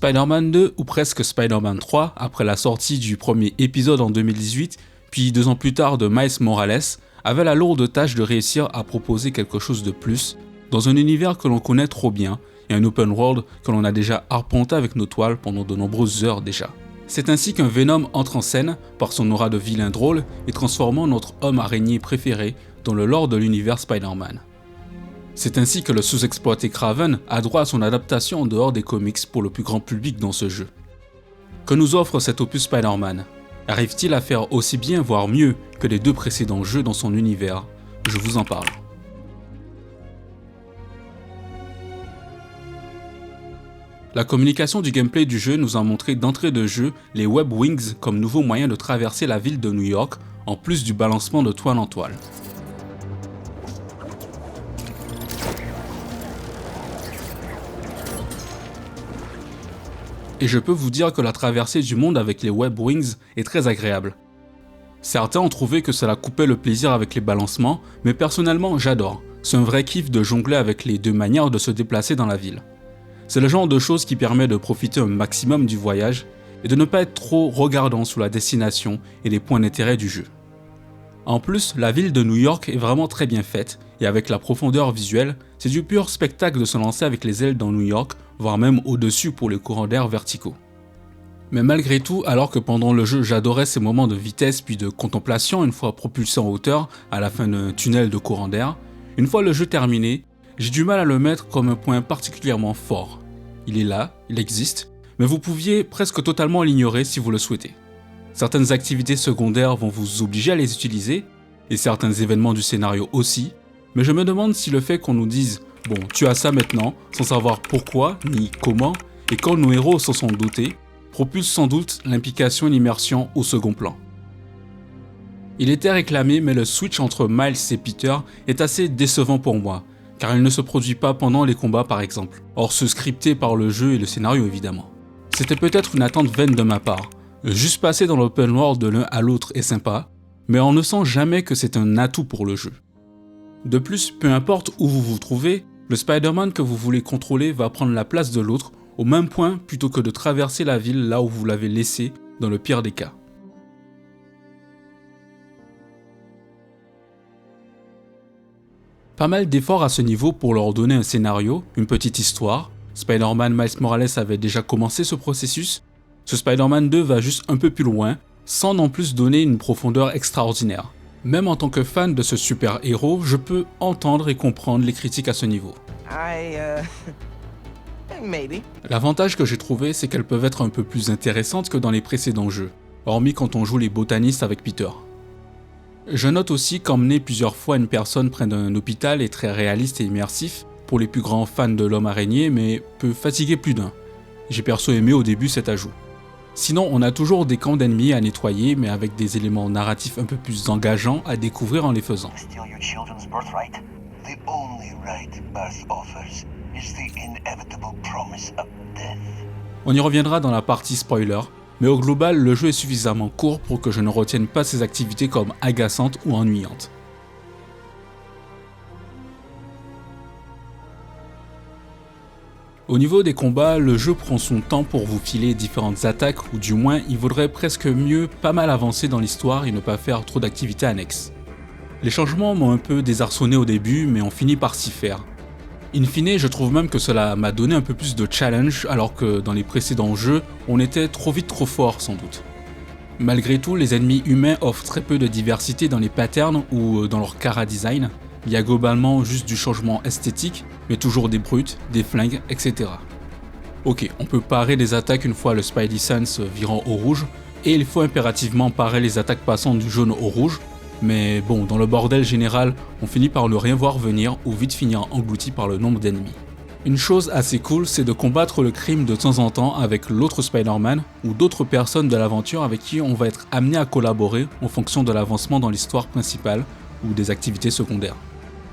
Spider-Man 2 ou presque Spider-Man 3, après la sortie du premier épisode en 2018, puis 2 ans plus tard de Miles Morales, avait la lourde tâche de réussir à proposer quelque chose de plus, dans un univers que l'on connaît trop bien, et un open world que l'on a déjà arpenté avec nos toiles pendant de nombreuses heures déjà. C'est ainsi qu'un Venom entre en scène, par son aura de vilain drôle, et transformant notre homme araignée préféré dans le lore de l'univers Spider-Man. C'est ainsi que le sous-exploité Kraven a droit à son adaptation en dehors des comics pour le plus grand public dans ce jeu. Que nous offre cet opus Spider-Man? Arrive-t-il à faire aussi bien, voire mieux, que les 2 précédents jeux dans son univers? Je vous en parle. La communication du gameplay du jeu nous a montré d'entrée de jeu les Web Wings comme nouveau moyen de traverser la ville de New York, en plus du balancement de toile en toile. Et je peux vous dire que la traversée du monde avec les Web Wings est très agréable. Certains ont trouvé que cela coupait le plaisir avec les balancements, mais personnellement j'adore. C'est un vrai kiff de jongler avec les 2 manières de se déplacer dans la ville. C'est le genre de choses qui permet de profiter un maximum du voyage et de ne pas être trop regardant sur la destination et les points d'intérêt du jeu. En plus, la ville de New York est vraiment très bien faite et avec la profondeur visuelle, c'est du pur spectacle de se lancer avec les ailes dans New York, voire même au-dessus pour les courants d'air verticaux. Mais malgré tout, alors que pendant le jeu j'adorais ces moments de vitesse puis de contemplation une fois propulsé en hauteur à la fin d'un tunnel de courant d'air, une fois le jeu terminé, j'ai du mal à le mettre comme un point particulièrement fort. Il est là, il existe, mais vous pouviez presque totalement l'ignorer si vous le souhaitez. Certaines activités secondaires vont vous obliger à les utiliser, et certains événements du scénario aussi, mais je me demande si le fait qu'on nous dise « bon, tu as ça maintenant », sans savoir pourquoi ni comment, et quand nos héros s'en sont dotés, propulse sans doute l'implication et l'immersion au second plan. Il était réclamé, mais le switch entre Miles et Peter est assez décevant pour moi, car il ne se produit pas pendant les combats par exemple, hors ceux scriptés par le jeu et le scénario évidemment. C'était peut-être une attente vaine de ma part. Juste passer dans l'open world de l'un à l'autre est sympa, mais on ne sent jamais que c'est un atout pour le jeu. De plus, peu importe où vous vous trouvez, le Spider-Man que vous voulez contrôler va prendre la place de l'autre au même point plutôt que de traverser la ville là où vous l'avez laissé dans le pire des cas. Pas mal d'efforts à ce niveau pour leur donner un scénario, une petite histoire. Spider-Man Miles Morales avait déjà commencé ce processus. Ce Spider-Man 2 va juste un peu plus loin, sans non plus donner une profondeur extraordinaire. Même en tant que fan de ce super-héros, je peux entendre et comprendre les critiques à ce niveau. L'avantage que j'ai trouvé, c'est qu'elles peuvent être un peu plus intéressantes que dans les précédents jeux, hormis quand on joue les botanistes avec Peter. Je note aussi qu'emmener plusieurs fois une personne près d'un hôpital est très réaliste et immersif pour les plus grands fans de l'homme araignée, mais peut fatiguer plus d'un. J'ai perso aimé au début cet ajout. Sinon, on a toujours des camps d'ennemis à nettoyer, mais avec des éléments narratifs un peu plus engageants à découvrir en les faisant. On y reviendra dans la partie spoiler, mais au global, le jeu est suffisamment court pour que je ne retienne pas ces activités comme agaçantes ou ennuyantes. Au niveau des combats, le jeu prend son temps pour vous filer différentes attaques, ou du moins il vaudrait presque mieux pas mal avancer dans l'histoire et ne pas faire trop d'activités annexes. Les changements m'ont un peu désarçonné au début, mais on finit par s'y faire. In fine, je trouve même que cela m'a donné un peu plus de challenge, alors que dans les précédents jeux, on était trop vite trop fort sans doute. Malgré tout, les ennemis humains offrent très peu de diversité dans les patterns ou dans leur chara-design. Il y a globalement juste du changement esthétique, mais toujours des brutes, des flingues, etc. Ok, on peut parer les attaques une fois le Spidey Sense virant au rouge, et il faut impérativement parer les attaques passant du jaune au rouge, mais bon, dans le bordel général, on finit par ne rien voir venir ou vite finir englouti par le nombre d'ennemis. Une chose assez cool, c'est de combattre le crime de temps en temps avec l'autre Spider-Man ou d'autres personnes de l'aventure avec qui on va être amené à collaborer en fonction de l'avancement dans l'histoire principale ou des activités secondaires.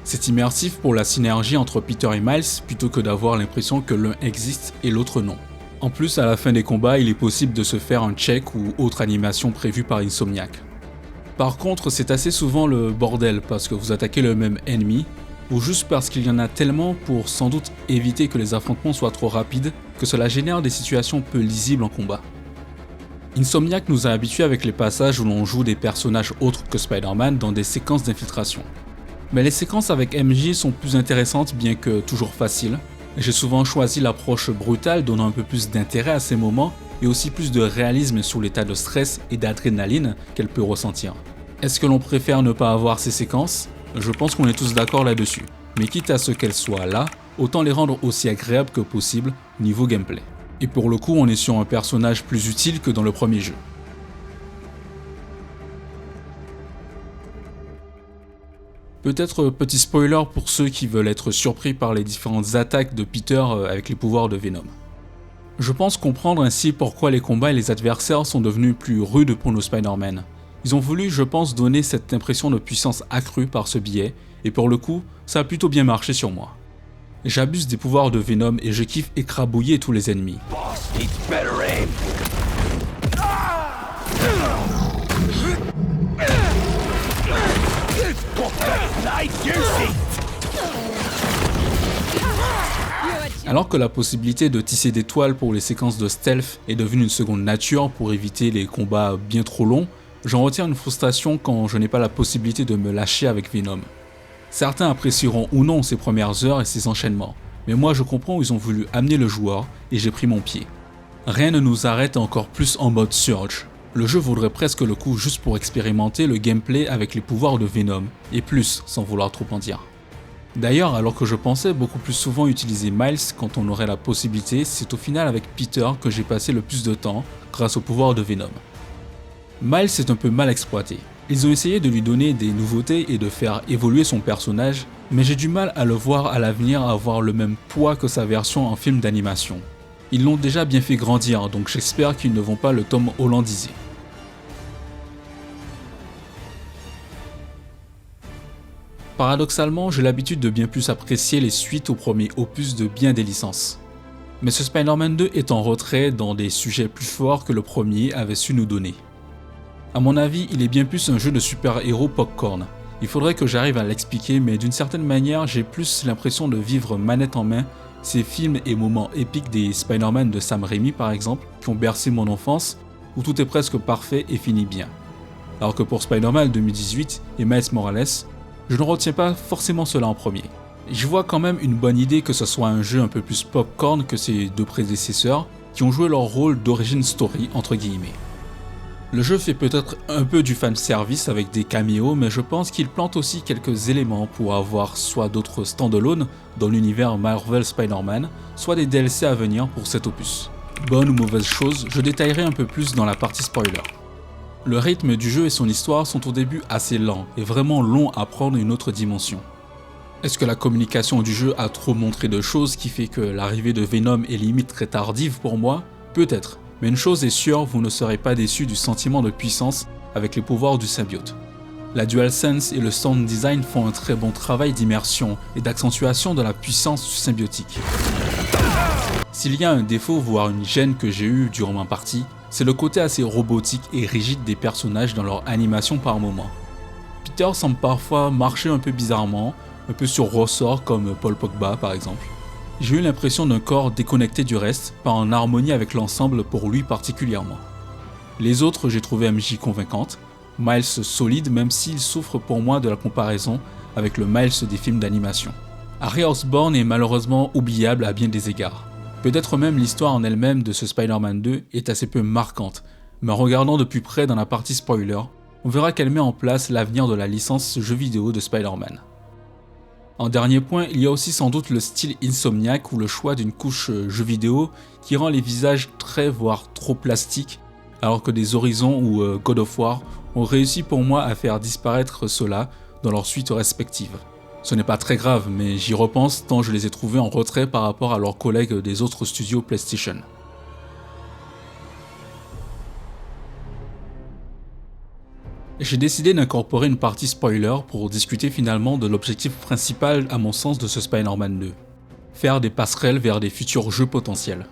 C'est immersif pour la synergie entre Peter et Miles plutôt que d'avoir l'impression que l'un existe et l'autre non. En plus, à la fin des combats, il est possible de se faire un check ou autre animation prévue par Insomniac. Par contre, c'est assez souvent le bordel parce que vous attaquez le même ennemi, ou juste parce qu'il y en a tellement pour sans doute éviter que les affrontements soient trop rapides que cela génère des situations peu lisibles en combat. Insomniac nous a habitués avec les passages où l'on joue des personnages autres que Spider-Man dans des séquences d'infiltration. Mais les séquences avec MJ sont plus intéressantes bien que toujours faciles. J'ai souvent choisi l'approche brutale donnant un peu plus d'intérêt à ces moments et aussi plus de réalisme sur l'état de stress et d'adrénaline qu'elle peut ressentir. Est-ce que l'on préfère ne pas avoir ces séquences ? Je pense qu'on est tous d'accord là-dessus, mais quitte à ce qu'elles soient là, autant les rendre aussi agréables que possible niveau gameplay. Et pour le coup, on est sur un personnage plus utile que dans le premier jeu. Peut-être petit spoiler pour ceux qui veulent être surpris par les différentes attaques de Peter avec les pouvoirs de Venom. Je pense comprendre ainsi pourquoi les combats et les adversaires sont devenus plus rudes pour nos Spider-Man. Ils ont voulu, je pense, donner cette impression de puissance accrue par ce biais, et pour le coup, ça a plutôt bien marché sur moi. J'abuse des pouvoirs de Venom et je kiffe écrabouiller tous les ennemis. Alors que la possibilité de tisser des toiles pour les séquences de stealth est devenue une seconde nature pour éviter les combats bien trop longs, j'en retire une frustration quand je n'ai pas la possibilité de me lâcher avec Venom. Certains apprécieront ou non ces premières heures et ces enchaînements, mais moi je comprends où ils ont voulu amener le joueur et j'ai pris mon pied. Rien ne nous arrête encore plus en mode Surge. Le jeu vaudrait presque le coup juste pour expérimenter le gameplay avec les pouvoirs de Venom, et plus sans vouloir trop en dire. D'ailleurs, alors que je pensais beaucoup plus souvent utiliser Miles quand on aurait la possibilité, c'est au final avec Peter que j'ai passé le plus de temps grâce aux pouvoirs de Venom. Miles est un peu mal exploité. Ils ont essayé de lui donner des nouveautés et de faire évoluer son personnage, mais j'ai du mal à le voir à l'avenir avoir le même poids que sa version en film d'animation. Ils l'ont déjà bien fait grandir, donc j'espère qu'ils ne vont pas le Tom Hollandiser. Paradoxalement, j'ai l'habitude de bien plus apprécier les suites au premier opus de bien des licences. Mais ce Spider-Man 2 est en retrait dans des sujets plus forts que le premier avait su nous donner. A mon avis, il est bien plus un jeu de super-héros popcorn. Il faudrait que j'arrive à l'expliquer, mais d'une certaine manière, j'ai plus l'impression de vivre manette en main ces films et moments épiques des Spider-Man de Sam Raimi par exemple, qui ont bercé mon enfance, où tout est presque parfait et finit bien. Alors que pour Spider-Man 2018 et Miles Morales, je ne retiens pas forcément cela en premier. J'y vois quand même une bonne idée que ce soit un jeu un peu plus popcorn que ses deux prédécesseurs, qui ont joué leur rôle d'origin story entre guillemets. Le jeu fait peut-être un peu du fanservice avec des caméos, mais je pense qu'il plante aussi quelques éléments pour avoir soit d'autres stand-alone dans l'univers Marvel Spider-Man, soit des DLC à venir pour cet opus. Bonne ou mauvaise chose, je détaillerai un peu plus dans la partie spoiler. Le rythme du jeu et son histoire sont au début assez lents et vraiment longs à prendre une autre dimension. Est-ce que la communication du jeu a trop montré de choses qui fait que l'arrivée de Venom est limite très tardive pour moi ? Peut-être. Mais une chose est sûre, vous ne serez pas déçu du sentiment de puissance avec les pouvoirs du symbiote. La DualSense et le sound design font un très bon travail d'immersion et d'accentuation de la puissance du symbiotique. S'il y a un défaut, voire une gêne que j'ai eue durant ma partie, c'est le côté assez robotique et rigide des personnages dans leur animation par moment. Peter semble parfois marcher un peu bizarrement, un peu sur ressort comme Paul Pogba par exemple. J'ai eu l'impression d'un corps déconnecté du reste, pas en harmonie avec l'ensemble pour lui particulièrement. Les autres, j'ai trouvé MJ convaincante, Miles solide même s'il souffre pour moi de la comparaison avec le Miles des films d'animation. Harry Osborn est malheureusement oubliable à bien des égards. Peut-être même l'histoire en elle-même de ce Spider-Man 2 est assez peu marquante, mais en regardant de plus près dans la partie spoiler, on verra qu'elle met en place l'avenir de la licence jeu vidéo de Spider-Man. En dernier point, il y a aussi sans doute le style Insomniac ou le choix d'une couche jeu vidéo qui rend les visages très voire trop plastiques, alors que des Horizon ou God of War ont réussi pour moi à faire disparaître cela dans leurs suites respectives. Ce n'est pas très grave, mais j'y repense tant je les ai trouvés en retrait par rapport à leurs collègues des autres studios PlayStation. J'ai décidé d'incorporer une partie spoiler pour discuter finalement de l'objectif principal à mon sens de ce Spider-Man 2. Faire des passerelles vers des futurs jeux potentiels.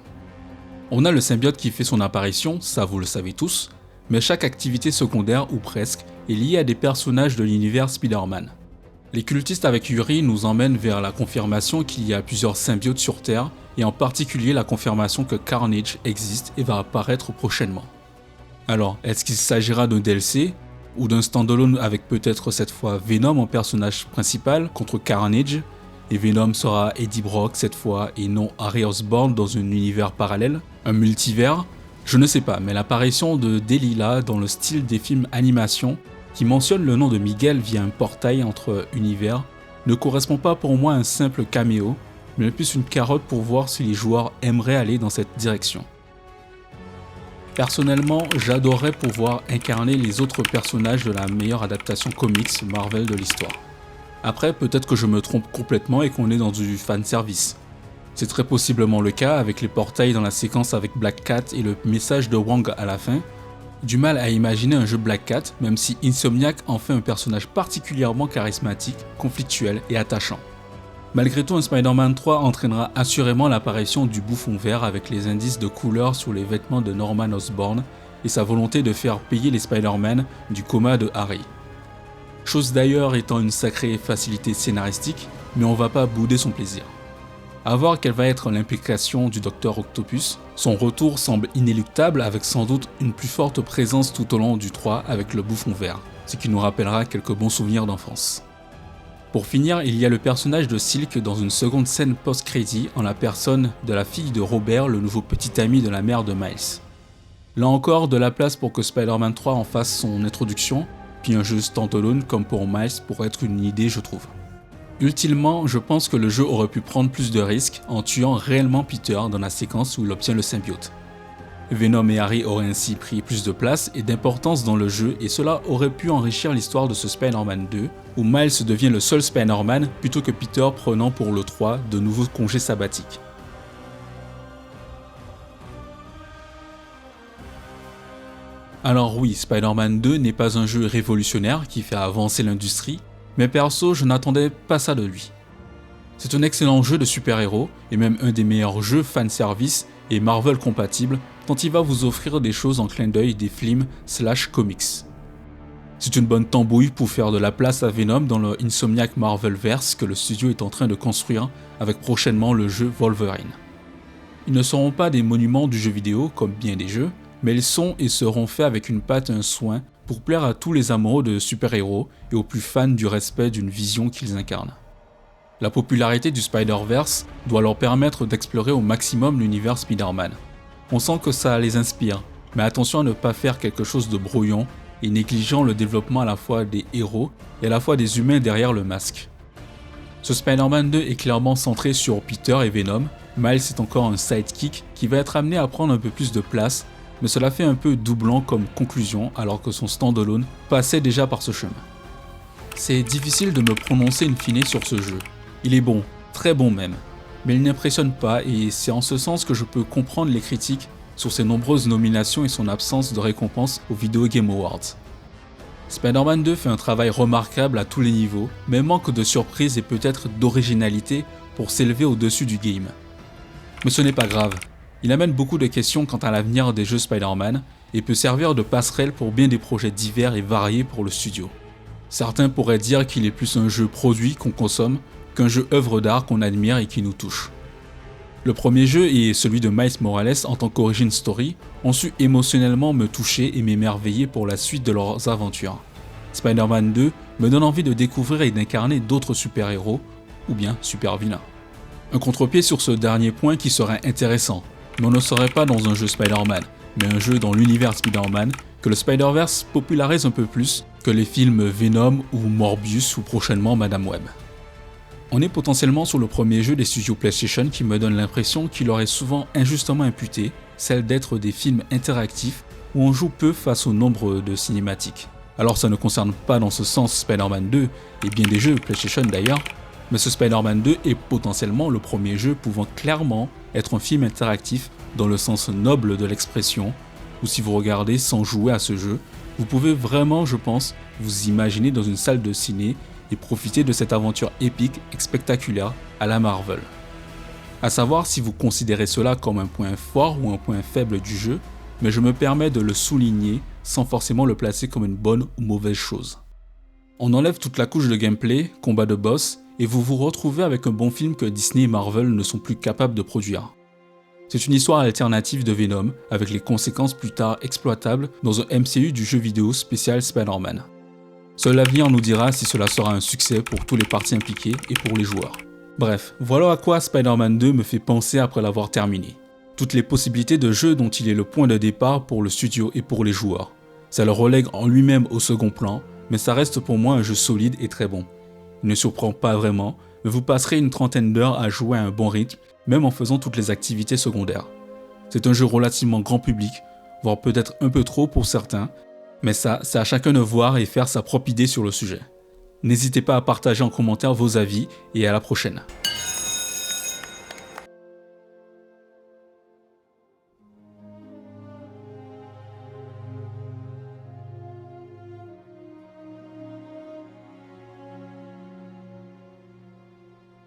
On a le symbiote qui fait son apparition, ça vous le savez tous, mais chaque activité secondaire ou presque est liée à des personnages de l'univers Spider-Man. Les cultistes avec Yuri nous emmènent vers la confirmation qu'il y a plusieurs symbiotes sur Terre, et en particulier la confirmation que Carnage existe et va apparaître prochainement. Alors, est-ce qu'il s'agira d'un DLC ou d'un standalone avec peut-être cette fois Venom en personnage principal contre Carnage, et Venom sera Eddie Brock cette fois et non Harry Osborn dans un univers parallèle, un multivers? Je ne sais pas, mais l'apparition de Delilah dans le style des films animation qui mentionne le nom de Miguel via un portail entre univers ne correspond pas pour moi à un simple caméo, mais plus une carotte pour voir si les joueurs aimeraient aller dans cette direction. Personnellement, j'adorerais pouvoir incarner les autres personnages de la meilleure adaptation comics Marvel de l'histoire. Après, peut-être que je me trompe complètement et qu'on est dans du fanservice. C'est très possiblement le cas avec les portails dans la séquence avec Black Cat et le message de Wong à la fin. Du mal à imaginer un jeu Black Cat, même si Insomniac en fait un personnage particulièrement charismatique, conflictuel et attachant. Malgré tout, un Spider-Man 3 entraînera assurément l'apparition du bouffon vert avec les indices de couleur sur les vêtements de Norman Osborn et sa volonté de faire payer les Spider-Man du coma de Harry. Chose d'ailleurs étant une sacrée facilité scénaristique, mais on va pas bouder son plaisir. À voir quelle va être l'implication du Dr Octopus, son retour semble inéluctable avec sans doute une plus forte présence tout au long du 3 avec le bouffon vert, ce qui nous rappellera quelques bons souvenirs d'enfance. Pour finir, il y a le personnage de Silk dans une seconde scène post-crédit en la personne de la fille de Robert, le nouveau petit ami de la mère de Miles. Là encore, de la place pour que Spider-Man 3 en fasse son introduction, puis un jeu standalone comme pour Miles pourrait être une idée je trouve. Ultimement, je pense que le jeu aurait pu prendre plus de risques en tuant réellement Peter dans la séquence où il obtient le symbiote. Venom et Harry auraient ainsi pris plus de place et d'importance dans le jeu et cela aurait pu enrichir l'histoire de ce Spider-Man 2 où Miles devient le seul Spider-Man plutôt que Peter prenant pour le 3 de nouveaux congés sabbatiques. Alors oui, Spider-Man 2 n'est pas un jeu révolutionnaire qui fait avancer l'industrie, mais perso, je n'attendais pas ça de lui. C'est un excellent jeu de super-héros, et même un des meilleurs jeux fanservice et Marvel compatibles, tant il va vous offrir des choses en clin d'œil des films / comics. C'est une bonne tambouille pour faire de la place à Venom dans le Insomniac Marvelverse que le studio est en train de construire avec prochainement le jeu Wolverine. Ils ne seront pas des monuments du jeu vidéo comme bien des jeux, mais ils sont et seront faits avec une patte et un soin pour plaire à tous les amoureux de super-héros et aux plus fans du respect d'une vision qu'ils incarnent. La popularité du Spider-Verse doit leur permettre d'explorer au maximum l'univers Spider-Man. On sent que ça les inspire, mais attention à ne pas faire quelque chose de brouillon et négligeant le développement à la fois des héros et à la fois des humains derrière le masque. Ce Spider-Man 2 est clairement centré sur Peter et Venom, Miles est encore un sidekick qui va être amené à prendre un peu plus de place, mais cela fait un peu doublant comme conclusion alors que son standalone passait déjà par ce chemin. C'est difficile de me prononcer in fine sur ce jeu. Il est bon, très bon même, mais il n'impressionne pas et c'est en ce sens que je peux comprendre les critiques sur ses nombreuses nominations et son absence de récompense aux Video Game Awards. Spider-Man 2 fait un travail remarquable à tous les niveaux, mais manque de surprise et peut-être d'originalité pour s'élever au-dessus du game. Mais ce n'est pas grave. Il amène beaucoup de questions quant à l'avenir des jeux Spider-Man et peut servir de passerelle pour bien des projets divers et variés pour le studio. Certains pourraient dire qu'il est plus un jeu produit qu'on consomme qu'un jeu œuvre d'art qu'on admire et qui nous touche. Le premier jeu et celui de Miles Morales en tant qu'origin story ont su émotionnellement me toucher et m'émerveiller pour la suite de leurs aventures. Spider-Man 2 me donne envie de découvrir et d'incarner d'autres super-héros ou bien super-vilains. Un contre-pied sur ce dernier point qui serait intéressant, mais on ne serait pas dans un jeu Spider-Man, mais un jeu dans l'univers Spider-Man que le Spider-Verse popularise un peu plus que les films Venom ou Morbius ou prochainement Madame Web. On est potentiellement sur le premier jeu des studios PlayStation qui me donne l'impression qu'il aurait souvent injustement imputé, celle d'être des films interactifs où on joue peu face au nombre de cinématiques. Alors ça ne concerne pas dans ce sens Spider-Man 2 et bien des jeux PlayStation d'ailleurs, mais ce Spider-Man 2 est potentiellement le premier jeu pouvant clairement être un film interactif dans le sens noble de l'expression, ou si vous regardez sans jouer à ce jeu, vous pouvez vraiment, je pense, vous imaginer dans une salle de ciné et profiter de cette aventure épique et spectaculaire à la Marvel. À savoir si vous considérez cela comme un point fort ou un point faible du jeu, mais je me permets de le souligner sans forcément le placer comme une bonne ou mauvaise chose. On enlève toute la couche de gameplay, combat de boss, et vous vous retrouvez avec un bon film que Disney et Marvel ne sont plus capables de produire. C'est une histoire alternative de Venom, avec les conséquences plus tard exploitables dans un MCU du jeu vidéo spécial Spider-Man. Seul l'avenir nous dira si cela sera un succès pour tous les parties impliquées et pour les joueurs. Bref, voilà à quoi Spider-Man 2 me fait penser après l'avoir terminé. Toutes les possibilités de jeu dont il est le point de départ pour le studio et pour les joueurs. Ça le relègue en lui-même au second plan, mais ça reste pour moi un jeu solide et très bon. Il ne surprend pas vraiment, mais vous passerez une trentaine d'heures à jouer à un bon rythme, même en faisant toutes les activités secondaires. C'est un jeu relativement grand public, voire peut-être un peu trop pour certains, mais ça, c'est à chacun de voir et faire sa propre idée sur le sujet. N'hésitez pas à partager en commentaire vos avis et à la prochaine.